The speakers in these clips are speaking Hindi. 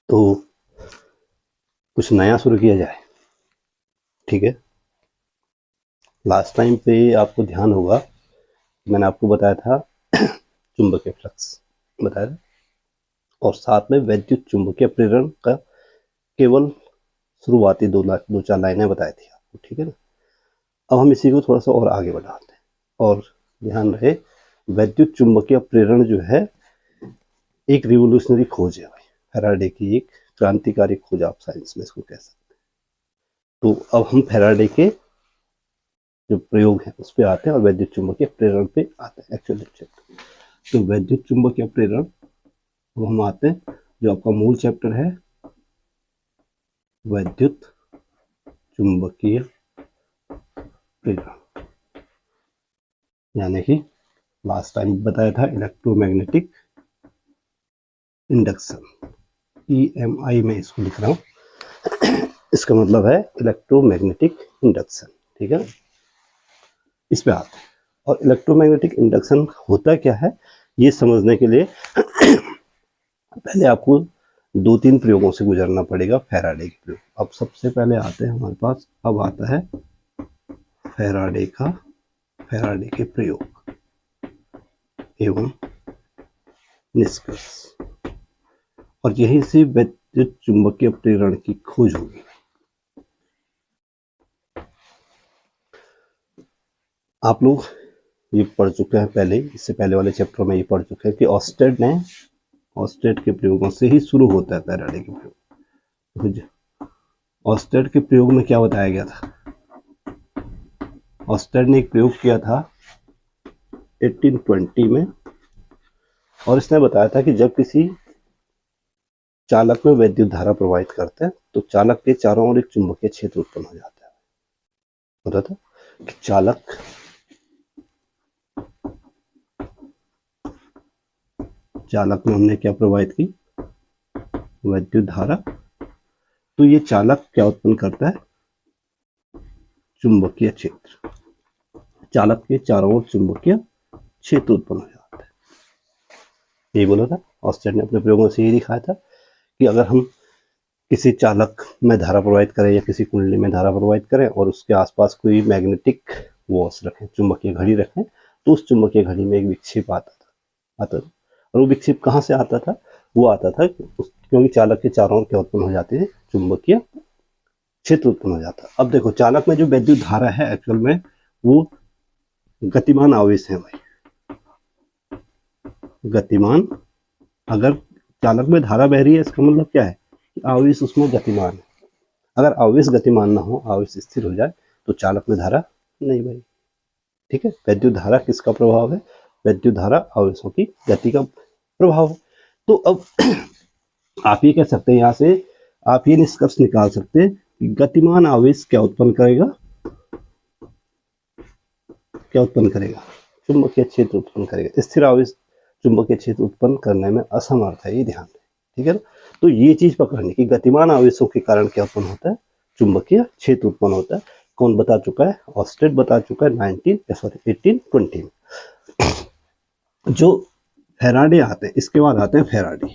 तो कुछ नया शुरू किया जाए। ठीक है, लास्ट टाइम पे आपको ध्यान होगा मैंने आपको बताया था चुंबकीय फ्लक्स बताया था, और साथ में वैद्युत चुंबकीय प्रेरण का केवल शुरुआती दो चार लाइनें बताई थी आपको। ठीक है ना, अब हम इसी को थोड़ा सा और आगे बढ़ाते हैं। और ध्यान रहे, वैद्युत चुंबकीय प्रेरण जो है एक रिवोल्यूशनरी खोज है भाई, फैराडे की एक क्रांतिकारी खोज, आप साइंस में इसको कह सकते हैं। तो अब हम फैराडे के जो प्रयोग है उस पर आते हैं और वैद्युत चुंबकीय प्रेरण पे आते हैं एक्चुअल चैप्टर। तो वैद्युत चुंबकीय प्रेरण वो हम आते हैं, जो आपका मूल चैप्टर है वैद्युत चुंबकीय प्रेरण, यानी कि लास्ट टाइम बताया था इलेक्ट्रोमैग्नेटिक इंडक्शन, EMI में इसको लिख रहा हूँ इसका मतलब है इलेक्ट्रोमैग्नेटिक इंडक्शन। ठीक है, इस पे आते हैं। और इलेक्ट्रोमैग्नेटिक इंडक्शन होता क्या है ये समझने के लिए पहले आपको दो तीन प्रयोगों से गुजरना पड़ेगा फैराडे के प्रयोग। अब सबसे पहले आते हैं हमारे पास, अब आता है फैराडे के प्रयोग एवं निष्कर्ष, और यहीं से विद्युत चुंबकीय प्रेरण की खोज होगी। आप लोग ये पढ़ चुके हैं पहले, इससे पहले वाले चैप्टर में ये पढ़ चुके हैं कि ऑस्टेड के प्रयोगों से ही शुरू होता है फैराडे के प्रयोग। ऑस्टेड के प्रयोग में क्या बताया गया था, ऑस्टेड ने एक प्रयोग किया था 1820 में, और इसने बताया था कि जब किसी चालक में वैद्युत धारा प्रवाहित करते हैं तो चालक के चारों ओर एक चुंबकीय क्षेत्र उत्पन्न हो जाता है। होता था कि चालक में हमने क्या प्रवाहित की, वैद्युत धारा, तो ये चालक क्या उत्पन्न करता है, चुंबकीय क्षेत्र, चालक के चारों ओर चुंबकीय क्षेत्र उत्पन्न हो जाता है। यही बोला था ऑस्टेड ने अपने प्रयोगों से, ये दिखाया था कि अगर हम किसी चालक में धारा प्रवाहित करें या किसी कुंडली में धारा प्रवाहित करें और उसके आसपास कोई मैग्नेटिक वॉश रखें, चुंबकीय घड़ी रखें, तो उस चुंबकीय घड़ी में एक विक्षेप आता था। और वो विक्षेप कहाँ से आता था, वो आता था क्योंकि चालक के चारों ओर क्या उत्पन्न हो जाते थे, चुंबकीय क्षेत्र उत्पन्न हो जाता। अब देखो चालक में जो वैद्युत धारा है एक्चुअल में वो गतिमान आवेश है भाई, गतिमान, अगर चालक में धारा बह रही है इसका मतलब क्या है कि आवेश उसमें गतिमान है। अगर आवेश गतिमान ना हो, आवेश स्थिर हो जाए, तो चालक में धारा नहीं बही। ठीक है, वैद्युत धारा किसका प्रभाव है, वैद्युत धारा आवेशों की गति का प्रभाव है। तो अब आप ये कह सकते हैं, यहाँ से आप ये निष्कर्ष निकाल सकते हैं कि गतिमान आवेश क्या उत्पन्न करेगा, चुंबकीय क्षेत्र उत्पन्न करेगा। स्थिर आवेश चुंबकीय क्षेत्र उत्पन्न करने में असमर्थ है, ये ध्यान दें। ठीक है ना, तो ये चीज पकड़ने की, गतिमान आवेशों के कारण क्या उत्पन्न होता है, चुंबकीय क्षेत्र उत्पन्न होता है। कौन बता चुका है, ऑस्टेड बता चुका है 1820 में। जो फैराडे आते हैं, इसके बाद आते हैं फैराडे,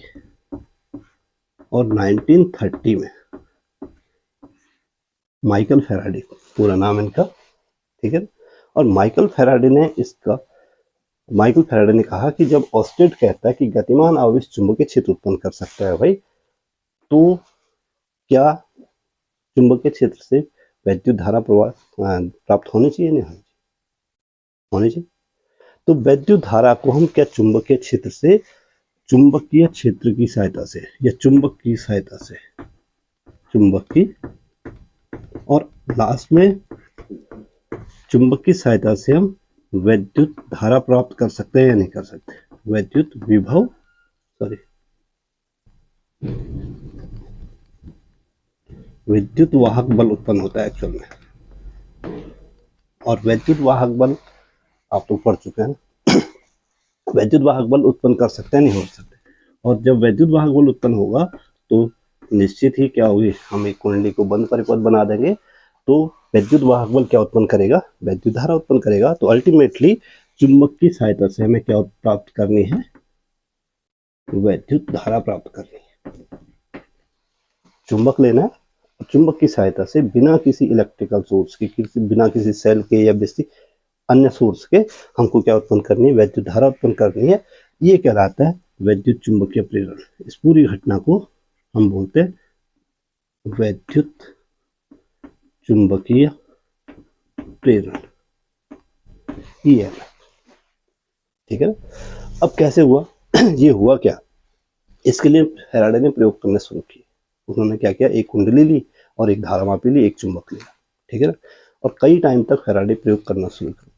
और 1930 में माइकल फैराडे, पूरा नाम इनका, ठीक है। और माइकल फैराडे ने कहा कि जब ऑस्टेड कहता है कि गतिमान आवेश चुंबकीय क्षेत्र उत्पन्न कर सकता है भाई, तो क्या चुंबकीय क्षेत्र से वैद्युत धारा प्राप्त होनी चाहिए, नहीं होनी चाहिए। तो वैद्युत धारा को हम क्या चुंबकीय क्षेत्र से, चुंबकीय क्षेत्र की सहायता से या चुंबक की सहायता से, चुंबक की, और लास्ट में चुंबक की सहायता से हम वैद्युत धारा प्राप्त कर सकते हैं या नहीं कर सकते, वैद्युत विभव, विद्युत वाहक बल उत्पन्न होता है एक्चुअल में। और वैद्युत वाहक बल आप लोग पढ़ चुके हैं वैद्युत वाहक बल उत्पन्न कर सकते हैं, नहीं हो सकते। और जब वैद्युत वाहक बल उत्पन्न होगा तो निश्चित ही क्या होगी, हम एक कुंडली को बंद परिपथ बना देंगे, तो वैद्युत वाहक बल क्या उत्पन्न करेगा, वैद्युत धारा उत्पन्न करेगा। तो अल्टीमेटली चुंबक की सहायता से हमें क्या प्राप्त करनी है, वैद्युत धारा प्राप्त करनी है। चुंबक लेना है, चुंबक की सहायता से बिना किसी इलेक्ट्रिकल सोर्स के, बिना किसी सेल के या किसी अन्य सोर्स के हमको क्या उत्पन्न करनी है, वैद्युत धारा उत्पन्न करनी है। ये कहलाता है वैद्युत चुंबकीय प्रेरण। इस पूरी घटना को हम बोलते हैं वैद्युत चुंबकीय प्रेरण, EMF। ठीक है ना। अब कैसे हुआ ये हुआ क्या, इसके लिए फैराडे ने प्रयोग करने शुरू किए। उन्होंने क्या किया, एक कुंडली ली और एक धारामापी ली, एक चुंबक लिया। ठीक है ना। और कई टाइम तक फैराडे प्रयोग करना शुरू कर,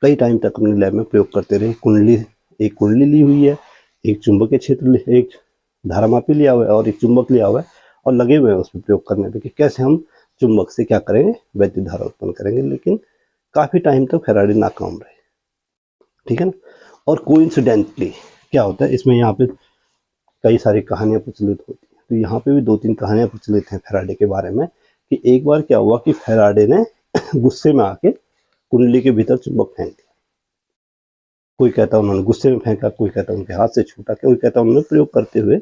कई टाइम तक अपने लैब में प्रयोग करते रहे। एक कुंडली ली हुई है, एक चुंबकीय क्षेत्र, एक धारामापी लिया हुआ है और एक चुंबक लिया हुआ है, और लगे हुए हैं उसमें प्रयोग करने पे कि कैसे हम चुंबक से क्या करेंगे, वैद्युत धारा उत्पन्न करेंगे। लेकिन काफी टाइम तक फैराडे नाकाम रहे। ठीक है ना। और कोइंसिडेंटली क्या होता है, इसमें यहाँ पे कई सारी कहानियां प्रचलित होती हैं। तो यहाँ पे भी 2-3 कहानियां प्रचलित हैं फैराडे के बारे में, कि एक बार क्या हुआ कि फैराडे ने गुस्से में आके कुंडली के भीतर चुंबक फेंक दिया। कोई कहता उन्होंने गुस्से में फेंका, कोई कहता उनके हाथ से छूटा, कोई कहता उन्होंने प्रयोग करते हुए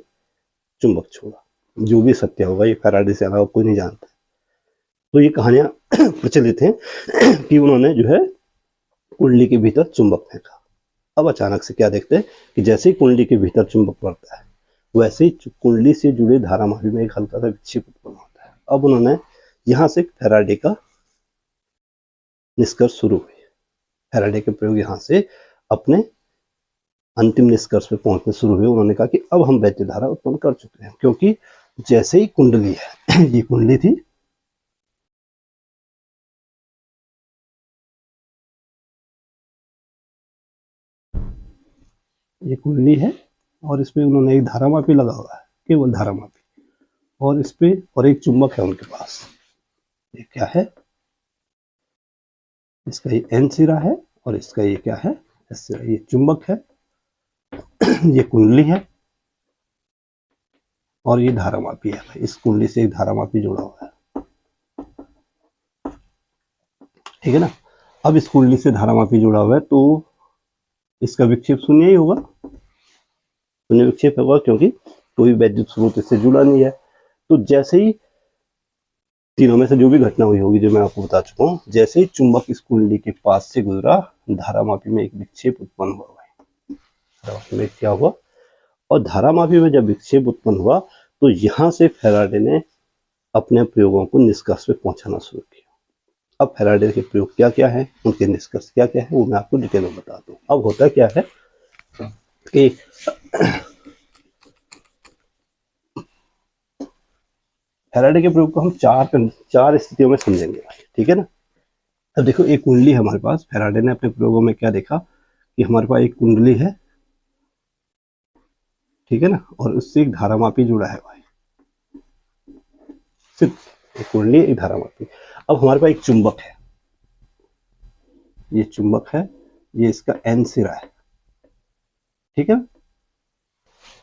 चुंबक छोड़ा। जो भी सत्य होगा ये फैराडे से अलावा कोई नहीं जानता। तो ये कहानियां प्रचलित हैं कि उन्होंने जो है कुंडली के भीतर चुंबक फेंका। अब अचानक से क्या देखते हैं कि जैसे ही कुंडली के भीतर चुंबक पड़ता है, वैसे ही कुंडली से जुड़े धारामापी में एक हल्का सा विक्षेप उत्पन्न होता है। अब उन्होंने यहाँ से फैराडे का निष्कर्ष शुरू हुए। फैराडे के प्रयोग यहाँ से अपने अंतिम निष्कर्ष पे पहुंचने शुरू हुए। उन्होंने कहा कि अब हम वैद्युत धारा उत्पन्न कर चुके हैं, क्योंकि जैसे ही कुंडली है ये कुंडली थी, ये कुंडली है और इसमें उन्होंने एक धारामापी लगा हुआ है, केवल धारामापी, और इस पे और एक चुंबक है उनके पास। ये क्या है, इसका ये N सिरा है और इसका ये क्या है, S सिरा। ये चुंबक है, ये कुंडली है और ये धारामापी है। इस कुंडली से एक धारामापी जुड़ा हुआ है। ठीक है ना। अब इस कुंडली से धारामापी जुड़ा हुआ है तो इसका विक्षेप शून्य ही होगा, शून्य विक्षेप होगा, क्योंकि कोई वैद्युत स्रोत इससे जुड़ा नहीं है। तो जैसे ही तीनों में से जो भी घटना हुई होगी जो मैं आपको बता चुका हूँ, जैसे ही चुंबक इस कुंडली के पास से गुजरा, धारामापी में एक विक्षेप उत्पन्न हुआ। धारामापी में क्या हुआ, और धारामापी में जब विक्षेप उत्पन्न हुआ तो यहाँ से फैराडे ने अपने प्रयोगों को निष्कर्ष पे पहुंचाना शुरू किया। अब फैराडे के प्रयोग क्या क्या है, उनके निष्कर्ष क्या क्या है, वो मैं आपको डिटेल में बताता हूँ। अब होता क्या है कि फैराडे के प्रयोग को हम चार स्थितियों में समझेंगे। ठीक है ना। अब देखो एक कुंडली है हमारे पास। फैराडे ने अपने प्रयोगों में क्या देखा कि हमारे पास एक कुंडली है, ठीक है ना, और उससे एक धारामापी जुड़ा है भाई, सिर्फ एक कुंडली एक धारामापी। अब हमारे पास एक चुंबक है, ये चुंबक है, ये इसका N सिरा है। ठीक है।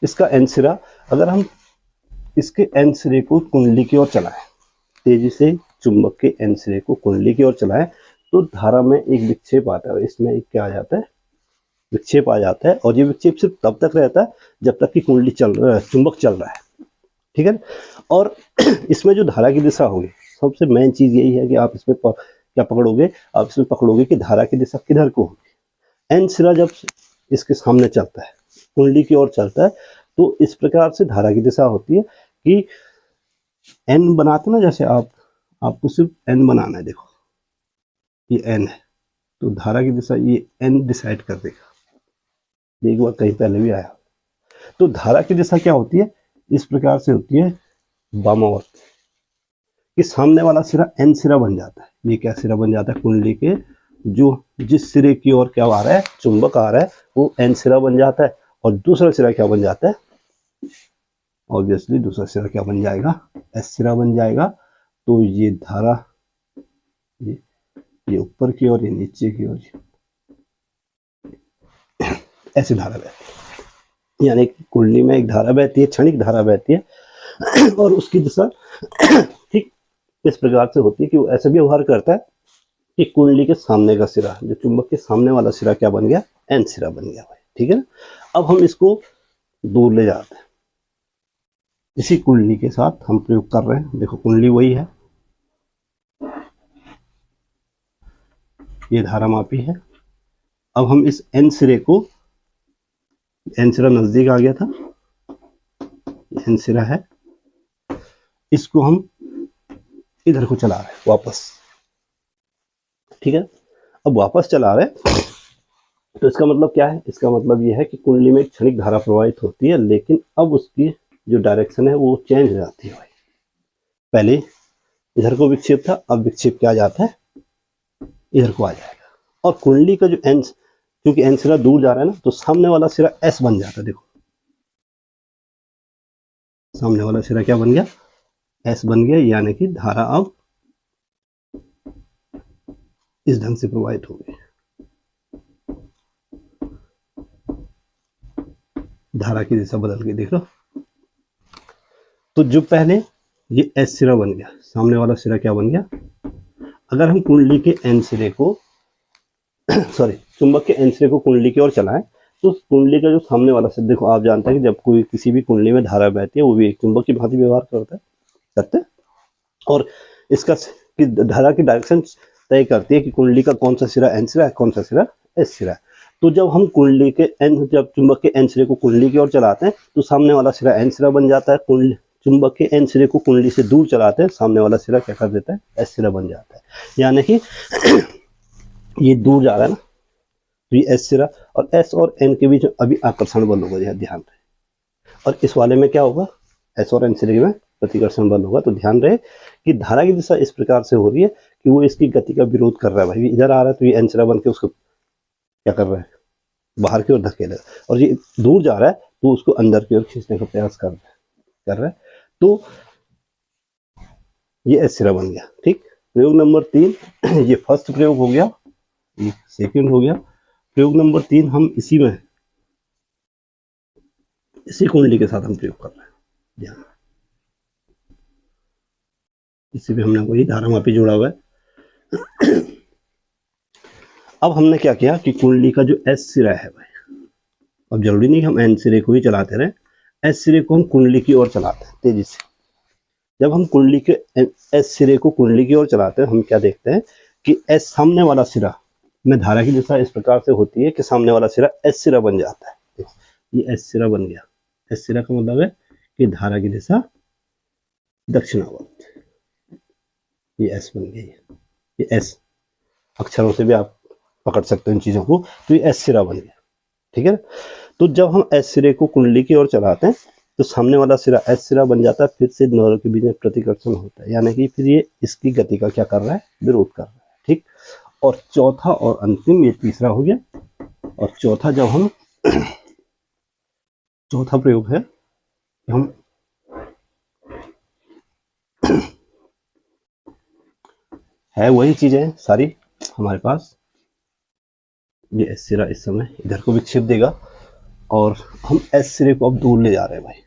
इसका N सिरा, अगर हम इसके N सिरे को कुंडली की ओर चलाएं, तेजी से चुंबक के N सिरे को कुंडली की ओर चलाएं, तो धारा में एक विक्षेप आता है। इसमें एक क्या आ जाता है, विक्षेप आ जाता है। और ये विक्षेप सिर्फ तब तक रहता है जब तक कि कुंडली चल रहा है, चुंबक चल रहा है। ठीक है। और इसमें जो धारा की दिशा होगी, सबसे मेन चीज यही है कि आप इसमें क्या पकड़ोगे, आप इसमें पकड़ोगे कि धारा की दिशा किधर को होगी। N सिरा जब इसके सामने चलता है, कुंडली की ओर चलता है, तो इस प्रकार से धारा की दिशा होती है कि N बनाते ना, जैसे आपको सिर्फ N बनाना है। देखो ये N है, तो धारा की दिशा ये N डिसाइड कर देगा। एक बार कहीं पहले भी आया। तो धारा की दिशा क्या होती है, इस प्रकार से होती है वामावर्त, कि सामने वाला सिरा N सिरा बन जाता है। ये क्या सिरा बन जाता है, कुंडली के जो जिस सिरे की ओर क्या आ रहा है, चुंबक आ रहा है, वो N सिरा बन जाता है। और दूसरा सिरा क्या बन जाता है, ऑब्वियसली दूसरा सिरा क्या बन जाएगा, S सिरा बन जाएगा। तो ये धारा ये ऊपर की ओर, ये नीचे की ओर, ऐसी धारा बहती है। यानी कुंडली में एक धारा बहती है, क्षणिक धारा बहती है, और उसकी दिशा ठीक इस प्रकार से होती है कि वो ऐसे भी व्यवहार करता है कि कुंडली के सामने का सिरा, जो चुंबक के सामने वाला सिरा क्या बन गया, N सिरा बन गया भाई। ठीक है ना। अब हम इसको दूर ले जाते हैं, इसी कुंडली के साथ हम प्रयोग कर रहे हैं। देखो कुंडली वही है, ये धारामापी है। अब हम इस एन सिरे को, एन सिरा नजदीक आ गया था, एन सिरा है, इसको हम इधर को चला रहे हैं वापस, ठीक है। अब वापस चला रहे हैं तो इसका मतलब क्या है, इसका मतलब ये है कि कुंडली में एक क्षणिक धारा प्रवाहित होती है, लेकिन अब उसकी जो डायरेक्शन है वो चेंज हो जाती है भाई। पहले इधर को विक्षेप था, अब विक्षेप क्या आ जाता है, इधर को आ जाएगा। और कुंडली का जो एन, क्योंकि एन सिरा दूर जा रहा है ना, तो सामने वाला सिरा एस बन जाता है। देखो सामने वाला सिरा क्या बन गया, एस बन गया, यानी कि धारा अब इस ढंग से प्रवाहित हो गई। धारा की दिशा बदल गई, देख लो। तो जो पहले ये एस सिरा बन गया, सामने वाला सिरा क्या बन गया। अगर हम कुंडली के एन सिरे को सॉरी चुंबक के एन सिरे को कुंडली की ओर चलाएं, तो कुंडली का जो सामने वाला सिरा, देखो आप जानते हैं कि जब कोई किसी भी कुंडली में धारा बहती है वो भी एक चुंबक की भांति व्यवहार करते हैं, और इसका कि धारा की डायरेक्शन तय करती है कि कुंडली का कौन सा सिरा एन सिरा है, कौन सा सिरा एस सिरा है। तो जब हम कुंडली के एन, जब चुंबक के एन सिरे को कुंडली की ओर चलाते हैं तो सामने वाला सिरा एन सिरा बन जाता है। कुंडली चुंबक के एन सिरे को कुंडली से दूर चलाते हैं, सामने वाला सिरा क्या कर देता है, एस सिरा बन जाता है। यानी कि ये दूर जा रहा है ना, तो ये एस सिरा, और एस और एन के बीच अभी आकर्षण बल होगा, यह ध्यान रहे। और इस वाले में क्या होगा, एस और एन सिरे में प्रतिकर्षण बल होगा। तो ध्यान रहे कि धारा की दिशा इस प्रकार से हो रही है कि वो इसकी गति का विरोध कर रहा है। भाई इधर आ रहा है तो ये एन सिरा बन के उसको क्या कर रहा है, बाहर की ओर धकेलेगा, और ये दूर जा रहा है तो उसको अंदर की ओर खींचने का प्रयास कर रहा है। तो ये एस सिरा बन गया, ठीक। प्रयोग नंबर 3 ये फर्स्ट प्रयोग हो गया, ये सेकंड हो गया। प्रयोग नंबर 3 हम इसी में, इसी कुंडली के साथ हम प्रयोग कर रहे हैं, ध्यान। इसी पे हमने वही धारामापी जोड़ा हुआ है। अब हमने क्या किया कि कुंडली का जो एस सिरा है भाई, अब जरूरी नहीं हम एन सिरे को ही चलाते रहे, एस सिरे को हम कुंडली की ओर चलाते हैं तेजी से। जब हम कुंडली के एस सिरे को कुंडली की ओर चलाते हैं, हम क्या देखते हैं कि एस सामने वाला सिरा में धारा की दिशा इस प्रकार से होती है कि सामने वाला सिरा एस सिरा बन जाता है। देखो ये एस सिरा बन गया। एस सिरा का मतलब है कि धारा की दिशा दक्षिणावर्त, ये एस बन गई। ये एस अक्षरों से भी आप पकड़ सकते हो इन चीजों को, तो ये एस सिरा बन गया, ठीक है। तो जब हम एस सिरे को कुंडली की ओर चलाते हैं तो सामने वाला सिरा एस सिरा बन जाता है, फिर से दोनों के बीच में प्रतिकर्षण होता है, यानी कि फिर ये इसकी गति का क्या कर रहा है, विरोध कर रहा है, ठीक। और चौथा और अंतिम, ये तीसरा हो गया, और चौथा जब हम चौथा प्रयोग है, हम है वही चीजें सारी हमारे पास। ये एस सिरा इस समय इधर को विक्षेप देगा, और हम एस सिरे को अब दूर ले जा रहे हैं भाई,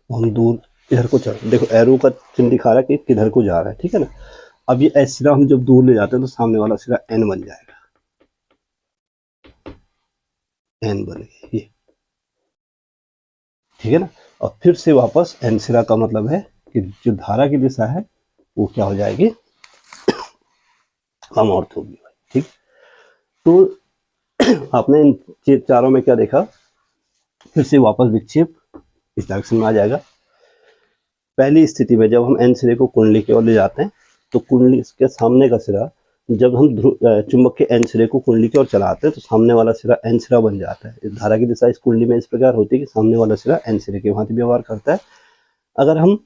हम दूर इधर को चल, देखो एरो का चिन्ह दिखा रहा है कि किधर को जा रहा है, ठीक है ना। अब ये एस सिरा हम जब दूर ले जाते हैं तो सामने वाला सिरा एन बन जाएगा, एन बन गया ये, ठीक है ना। और फिर से वापस एन सिरा का मतलब है कि जो धारा की दिशा है वो क्या हो जाएगी, कम अर्थ होगी भाई, ठीक। तो आपने इन चारों में क्या देखा, फिर से वापस विक्षेप इस डायरेक्शन में आ जाएगा। पहली स्थिति में जब हम एन सिरे को कुंडली की ओर ले जाते हैं तो कुंडली के सामने का सिरा, जब हम चुंबक के एन सिरे को कुंडली की ओर चलाते हैं तो सामने वाला सिरा एन सिरा बन जाता है। इस धारा की दिशा इस कुंडली में इस प्रकार होती है कि सामने वाला सिरा एन सिरे के भांति व्यवहार करता है। अगर हम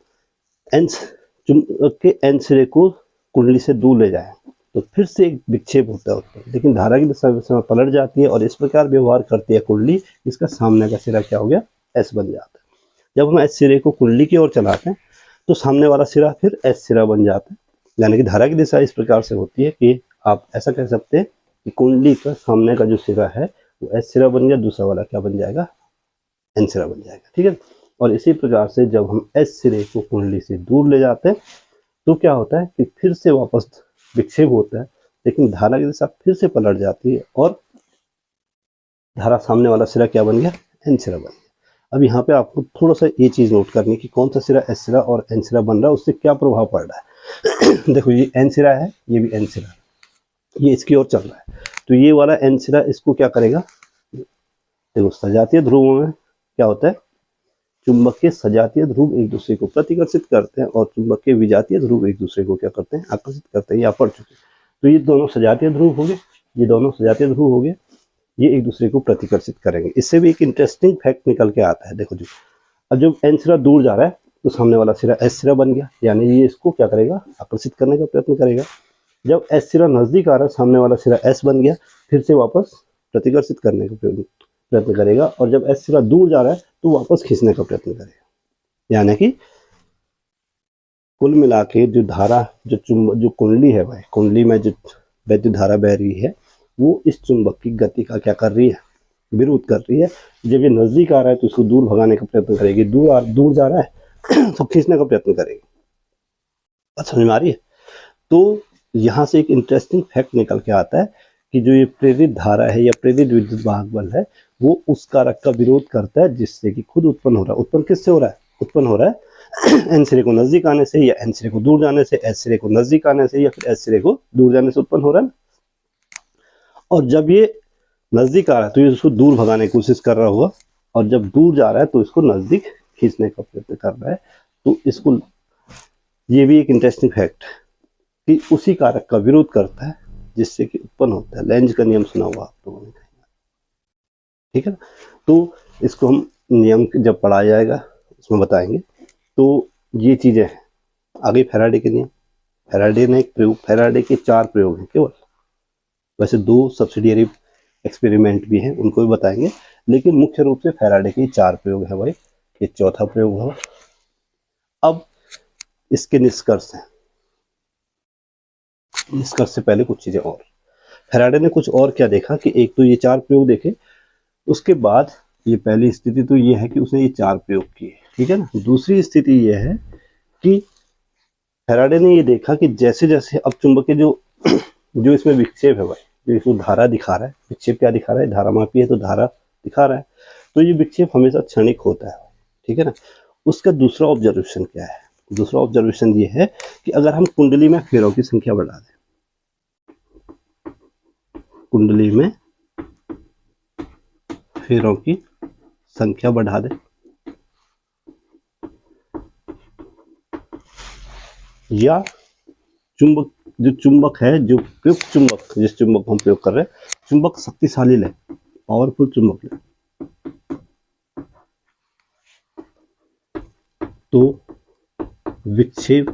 चुंबक के एन सिरे को कुंडली से दूर ले जाएं तो फिर से एक विक्षेप होता है उसमें, लेकिन धारा की दिशा पलट जाती है और इस प्रकार व्यवहार करती है कुंडली, इसका सामने का सिरा क्या हो गया, एस बन जाता है। जब हम एस सिरे को कुंडली की ओर चलाते हैं तो सामने वाला सिरा फिर एस सिरा बन जाता है, यानी कि धारा की दिशा इस प्रकार से होती है कि आप ऐसा कह सकते हैं कि कुंडली का सामने का जो सिरा है वो एस सिरा बन गया, दूसरा वाला क्या बन जाएगा, एन सिरा बन जाएगा, ठीक है। और इसी प्रकार से जब हम एस सिरे को कुंडली से दूर ले जाते हैं तो क्या होता है कि फिर से वापस विक्षेप होता है, लेकिन धारा की दिशा फिर से पलट जाती है और धारा सामने वाला सिरा क्या बन गया, एन सिरा बन गया। अब यहाँ पे आपको थोड़ा सा ये चीज़ नोट करनी है कि कौन सा सिरा एस सिरा और एन सिरा बन रहा है, उससे क्या प्रभाव पड़ रहा है। देखो ये एन सिरा है, ये भी एन सिरा, ये इसकी ओर चल रहा है, तो ये वाला एन सिरा इसको क्या करेगा, देखो सजातीय ध्रुवों में क्या होता है, चुंबक के सजातीय ध्रुव एक दूसरे को प्रतिकर्षित करते हैं और चुंबक के विजातीय ध्रुव एक दूसरे को क्या करते हैं, आकर्षित करते हैं, या पढ़ चुके हैं। तो ये दोनों सजातीय ध्रुव हो गए, ये दोनों सजातीय ध्रुव हो गए, ये एक दूसरे को प्रतिकर्षित करेंगे। इससे भी एक इंटरेस्टिंग फैक्ट निकल के आता है। देखो जी, अब जब एन सिरा दूर जा रहा है तो सामने वाला सिरा एस सिरा बन गया, यानी ये इसको क्या करेगा, आकर्षित करने का प्रयत्न करेगा। जब एस सिरा नजदीक आ रहा है, सामने वाला सिरा एस बन गया, फिर से वापस प्रतिकर्षित करने का प्रयत्न करेगा, और जब एस सिरा दूर जा रहा है तो वापस खींचने का प्रयत्न करेगा। यानी कि कुल मिला के जो धारा, जो कुंडली है भाई, कुंडली में जो वैद्युत धारा बह रही है, वो इस चुंबक की गति का क्या कर रही है, विरोध कर रही है। जब ये नजदीक आ रहा है तो इसको दूर भगाने का प्रयत्न करेगी, दूर जा रहा है तो खींचने का प्रयत्न करेगी। बात समझ में आ रही है। तो यहाँ से एक इंटरेस्टिंग फैक्ट निकल के आता है कि जो ये प्रेरित धारा है या प्रेरित विद्युत वाहक बल है, वो उस कारक का विरोध करता है जिससे कि खुद उत्पन्न हो रहा है। उत्पन्न किससे हो रहा है, उत्पन्न हो रहा है एन सिरे को नजदीक आने से, या एन सिरे को दूर जाने से, एस सिरे को नजदीक आने से, या फिर एस सिरे को दूर जाने से उत्पन्न हो रहा है। और जब ये नजदीक आ रहा है तो ये उसको दूर भगाने की कोशिश कर रहा होगा, और जब दूर जा रहा है तो इसको नजदीक खींचने का प्रयत्न कर रहा है। तो इसको, ये भी एक इंटरेस्टिंग फैक्ट कि उसी कारक का विरोध करता है जिससे कि उत्पन्न होता है। लेंज का नियम सुना हुआ आप लोगों ने, ठीक है ना। तो इसको हम नियम जब पढ़ाया जाएगा उसमें बताएंगे। तो ये चीजें हैं। आगे फैराडे के नियम, फैराडे ने एक प्रयोग, फैराडे के 4 प्रयोग हैं केवल, वैसे 2 सब्सिडियरी एक्सपेरिमेंट भी हैं, उनको भी बताएंगे, लेकिन मुख्य रूप से फैराडे के 4 प्रयोग है भाई। ये चौथा प्रयोग हुआ। अब इसके निष्कर्ष हैं। निष्कर्ष से पहले कुछ चीजें और, फैराडे ने कुछ और क्या देखा कि एक तो ये 4 प्रयोग देखे, उसके बाद ये पहली स्थिति तो ये है कि उसने ये 4 प्रयोग किए, ठीक है ना। दूसरी स्थिति ये है कि फैराडे ने ये देखा कि जैसे जैसे अब चुंबक के जो इसमें विक्षेप है भाई, जो इसको धारा दिखा रहा है, विक्षेप क्या दिखा रहा है, धारा मापी है तो धारा दिखा रहा है, तो ये विक्षेप हमेशा क्षणिक होता है, ठीक है ना। उसका दूसरा ऑब्जर्वेशन क्या है, दूसरा ऑब्जर्वेशन ये है कि अगर हम कुंडली में फेरों की संख्या बढ़ा दें, कुंडली में फेरों की संख्या बढ़ा दें, या चुंबक, जो चुंबक है, जो प्रयुक्त चुंबक, जिस चुंबक को हम प्रयोग कर रहे हैं, चुंबक शक्तिशाली ले, पावरफुल चुंबक ले, तो विक्षेप,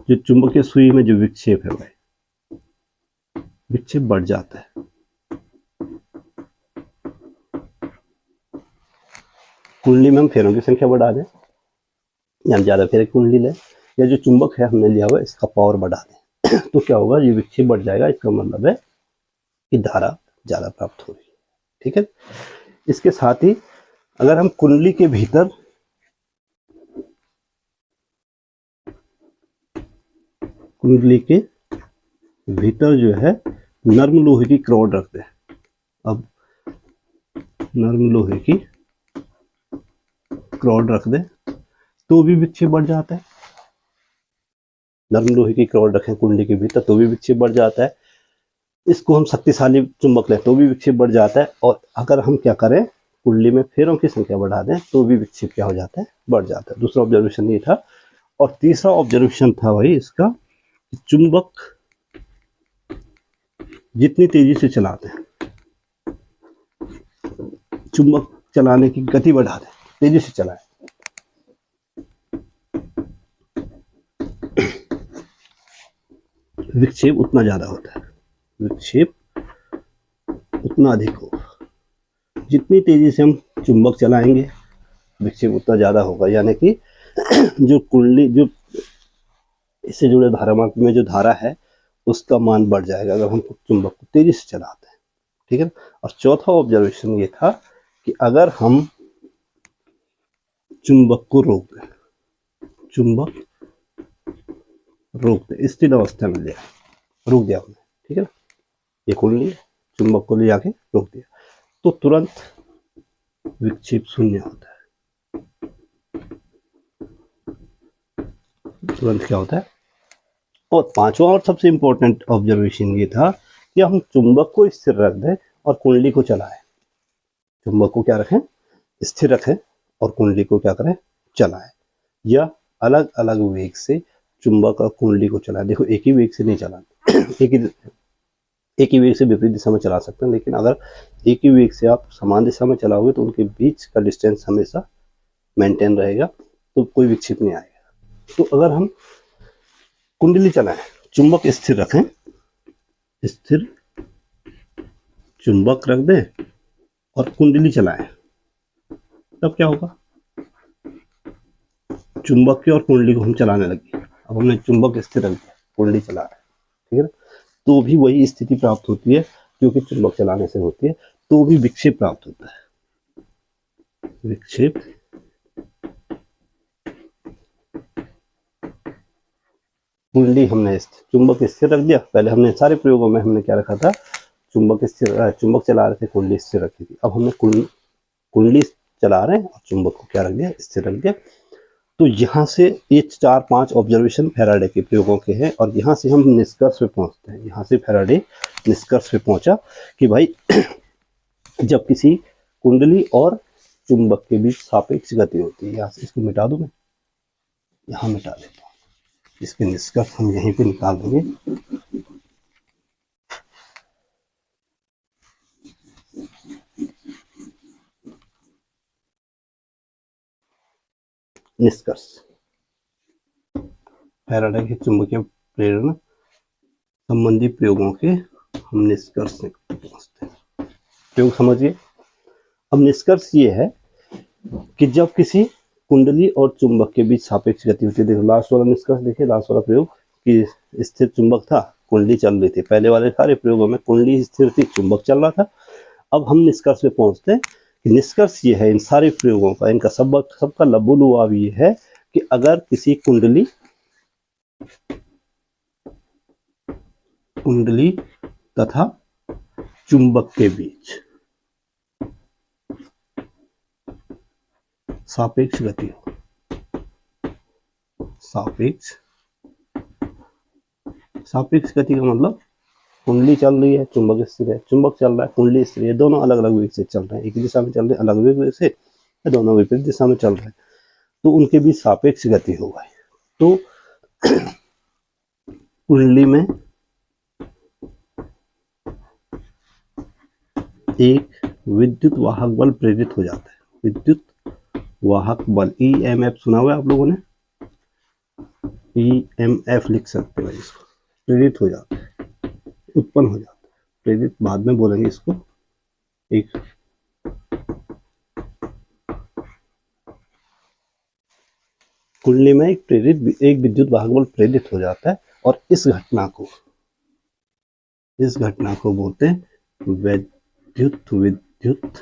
जो चुंबकीय सुई में जो विक्षेप है भाई, विक्षेप बढ़ जाता है। कुंडली में हम फेरों की संख्या बढ़ा दें, या ज्यादा फेरे कुंडली ले, या जो चुंबक है हमने लिया हुआ इसका पावर बढ़ा दें तो क्या होगा, ये विक्षेप बढ़ जाएगा। इसका मतलब है कि धारा ज्यादा प्राप्त हो रही है, ठीक है। इसके साथ ही अगर हम कुंडली के भीतर, कुंडली के भीतर जो है नर्म लोहे की क्रॉड रख दें, अब नर्म लोहे की क्रॉड रख दें तो भी विक्षेप बढ़ जाता है। नर्म लोहे की क्रॉड रखें कुंडली के भीतर तो भी विक्षेप बढ़ जाता है। इसको हम शक्तिशाली चुंबक लें तो भी विक्षेप बढ़ जाता है। और अगर हम क्या करें, कुंडली में फेरों की संख्या बढ़ा दें तो भी विक्षेप क्या हो जाता है, बढ़ जाता है। दूसरा ऑब्जर्वेशन ये था। और तीसरा ऑब्जर्वेशन था भाई इसका, चुंबक जितनी तेजी से चलाते हैं, चुंबक चलाने की गति बढ़ा दें, तेजी से चलाएं, विक्षेप उतना ज्यादा होता है, विक्षेप उतना अधिक हो। जितनी तेजी से हम चुंबक चलाएंगे विक्षेप उतना ज्यादा होगा। यानी कि जो कुंडली, जो इससे जुड़े धारामाप में जो धारा है उसका मान बढ़ जाएगा अगर हम चुंबक को तेजी से चलाते हैं, ठीक है। और चौथा ऑब्जर्वेशन ये था कि अगर हम चुंबक को रोक दें, चुंबक रोक दें, स्थिर अवस्था में ले रोक दिया हमने, ठीक है ना, ये कुंडली चुंबक को ले जाके रोक दिया, तो तुरंत विक्षेप शून्य होता है। तुरंत क्या होता है। और पांचवा और सबसे इंपॉर्टेंट ऑब्जर्वेशन ये था कि हम चुंबक को स्थिर रख दें और कुंडली को चलाएं। चुंबक को क्या रखें, स्थिर रखें, और कुंडली को क्या करें, चलाएं, या अलग अलग वेग से चुंबक और कुंडली को चलाएं। देखो एक ही वेग से नहीं चलाना एक ही वेग से विपरीत दिशा में चला सकते हैं, लेकिन अगर एक ही वेग से आप समान दिशा में चलाओगे तो उनके बीच का डिस्टेंस हमेशा मेंटेन रहेगा, तो कोई विक्षेप नहीं आएगा। तो अगर हम कुंडली चलाएं, चुंबक स्थिर रखें, स्थिर चुंबक रख दें और कुंडली चलाएं, तब क्या होगा, चुंबक की और कुंडली को हम चलाने लगे। अब हमने चुंबक स्थिर रख दिया, कुंडली चला रहे हैं, ठीक है ना, तो भी वही स्थिति प्राप्त होती है, क्योंकि चुंबक चलाने से होती है, तो भी विक्षेप प्राप्त होता है। विक्षेप कुंडली हमने चुंबक स्थिर रख दिया। पहले हमने सारे प्रयोगों में हमने क्या रखा था, चुंबक चला रहे थे, कुंडली स्थिर रखी थी। अब हमने कुंडली चला रहे हैं और चुंबक को क्या रख दिया, स्थिर रख दिया। तो यहाँ से ये 4-5 ऑब्जर्वेशन फैराडे के प्रयोगों के हैं, और यहाँ से हम निष्कर्ष पे पहुंचते हैं। यहाँ से फैराडे निष्कर्ष पे पहुंचा कि भाई जब किसी कुंडली और चुंबक के बीच सापेक्ष गति होती है, यहाँ से इसको मिटा दूं मैं, यहाँ मिटा देता हूँ, इसके निष्कर्ष हम यहीं पे निकाल देंगे। निष्कर्ष फैराडे के चुंबकीय प्रेरण संबंधी प्रयोगों के हम निष्कर्ष में पहुंचते हैं। प्रयोग समझिए। अब निष्कर्ष ये है कि जब किसी कुंडली और चुंबक के बीच सापेक्ष गति होती है, देखो लास्ट वाला निष्कर्ष देखिए, लास्ट वाला प्रयोग कि स्थिर चुंबक था, कुंडली चल रही थी। पहले वाले सारे प्रयोगों में कुंडली स्थिर थी, चुंबक चल रहा था। अब हम निष्कर्ष पे पहुंचते हैं कि निष्कर्ष ये है इन सारे प्रयोगों का, इनका सबका लबोलुआब ये है कि अगर किसी कुंडली तथा चुंबक के बीच सापेक्ष गति हो, सापेक्ष गति का मतलब कुंडली चल रही है, चुंबक स्थिर है, चुंबक चल रहा है, कुंडली स्थिर है, दोनों अलग अलग वेग से चल रहे हैं, एक दिशा में चल रहे हैं अलग वेग से, दोनों विपरीत दिशा में चल रहे हैं, तो उनके बीच सापेक्ष गति होगा। तो कुंडली में एक विद्युत वाहक बल प्रेरित हो जाता है। विद्युत वाहक बल, ईएमएफ सुना हुआ है आप लोगों ने, ईएमएफ लिख सकते हैं इसको, प्रेरित हो जाता है, उत्पन्न हो जाता है, प्रेरित बाद में बोलेंगे इसको। एक कुंडली में एक विद्युत वाहक बल प्रेरित हो जाता है, और इस घटना को बोलते हैं विद्युत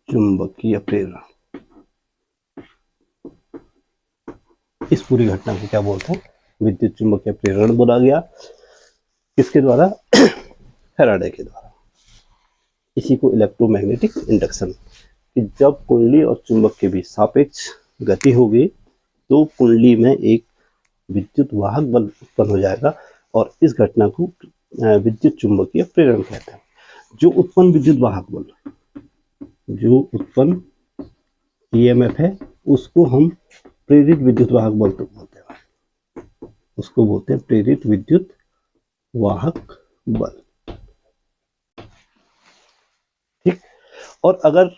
चुंबकीय प्रेरण। इस पूरी घटना को क्या बोलते हैं, विद्युत चुंबकीय प्रेरण बोला गया। किसके द्वारा, फैराडे के द्वारा। इसी को इलेक्ट्रोमैग्नेटिक इंडक्शन, कि जब कुंडली और चुंबक के बीच सापेक्ष गति होगी तो कुंडली में एक विद्युत वाहक बल उत्पन्न हो जाएगा, और इस घटना को विद्युत चुंबकीय प्रेरण कहते हैं। जो उत्पन्न विद्युत वाहक बल, जो उत्पन्न ईएमएफ है, उसको हम प्रेरित विद्युत वाहक बल तो बोलते हैं, उसको बोलते हैं प्रेरित विद्युत वाहक बल, ठीक। और अगर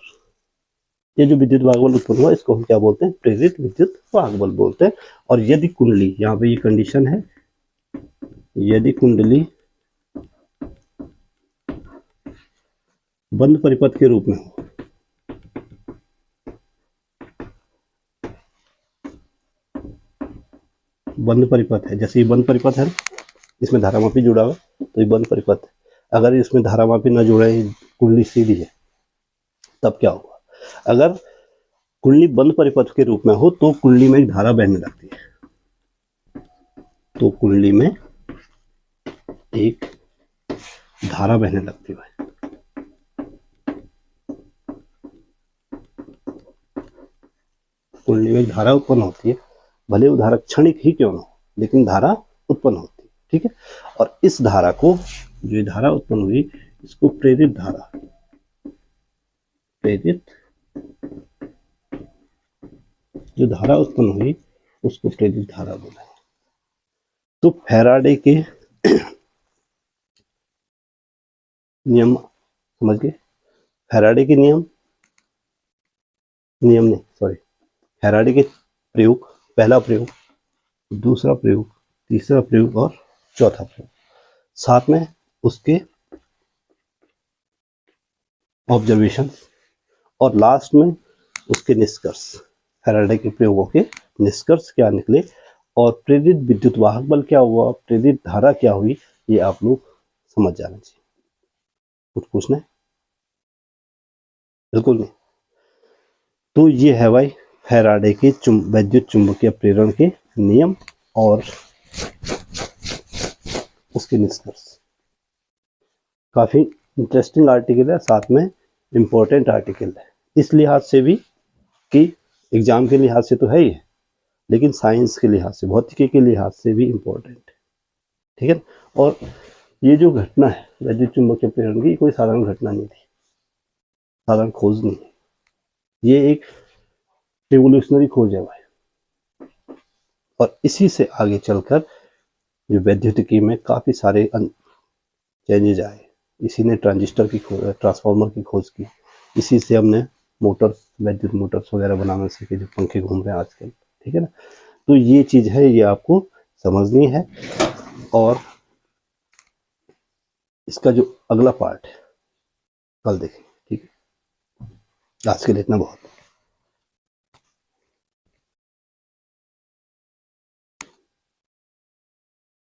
ये जो विद्युत वाहक बल उत्पन्न हुआ, इसको हम क्या बोलते हैं, प्रेरित विद्युत वाहक बल बोलते हैं। और यदि कुंडली, यहाँ पे ये कंडीशन है, यदि कुंडली बंद परिपथ के रूप में हो, बंद परिपथ है, जैसे ये बंद परिपथ है, इसमें धारामापी जुड़ा हुआ, तो ये बंद परिपथ है। अगर इसमें धारामापी न जुड़े, कुंडली सीधी है, तब क्या होगा, अगर कुंडली बंद परिपथ के रूप में हो तो कुंडली में एक धारा बहने लगती है, तो कुंडली में एक धारा बहने लगती है। कुंडली में एक धारा उत्पन्न होती है, भले वो धारा क्षणिक ही क्यों ना हो, लेकिन धारा उत्पन्न होती है, ठीक है। और इस धारा को, जो धारा उत्पन्न हुई, इसको प्रेरित धारा, प्रेरित जो धारा उत्पन्न हुई उसको प्रेरित धारा बोला है। तो फैराडे के नियम समझ गए? फैराडे के नियम नहीं, सॉरी, फैराडे के प्रयोग, पहला प्रयोग, दूसरा प्रयोग, तीसरा प्रयोग और चौथा प्रयोग, साथ में उसके ऑब्जर्वेशन और लास्ट में उसके निष्कर्ष, फैराडे के प्रयोगों के निष्कर्ष क्या निकले और प्रेरित विद्युत वाहक बल क्या हुआ, प्रेरित धारा क्या हुई, ये आप लोग समझ जाना चाहिए। कुछ पूछना है? बिल्कुल नहीं। तो ये है भाई फैराडे के वैद्युत चुंबकीय प्रेरण के नियम और उसके निष्कर्ष। काफी इंटरेस्टिंग आर्टिकल है, साथ में इम्पोर्टेंट आर्टिकल है, इस लिहाज से भी कि एग्जाम के लिहाज से तो है ही है, लेकिन साइंस के लिहाज से, भौतिकी के लिहाज से भी इम्पोर्टेंट, ठीक है। और ये जो घटना है वैद्युत चुंबकीय प्रेरण की, कोई साधारण घटना नहीं थी, साधारण खोज नहीं है, ये एक रिवोल्यूशनरी खोज है भाई। और इसी से आगे चलकर जो वैद्युतिकी में काफी सारे चेंजेज आए, इसी ने ट्रांजिस्टर की खोज, ट्रांसफार्मर की खोज की, इसी से हमने मोटर्स, वैद्युत मोटर्स वगैरह बनाना सीखे, जो पंखे घूम रहे हैं आजकल, ठीक है ना। तो ये चीज है, ये आपको समझनी है। और इसका जो अगला पार्ट है कल देखें, ठीक है। आज के लिए इतना बहुत।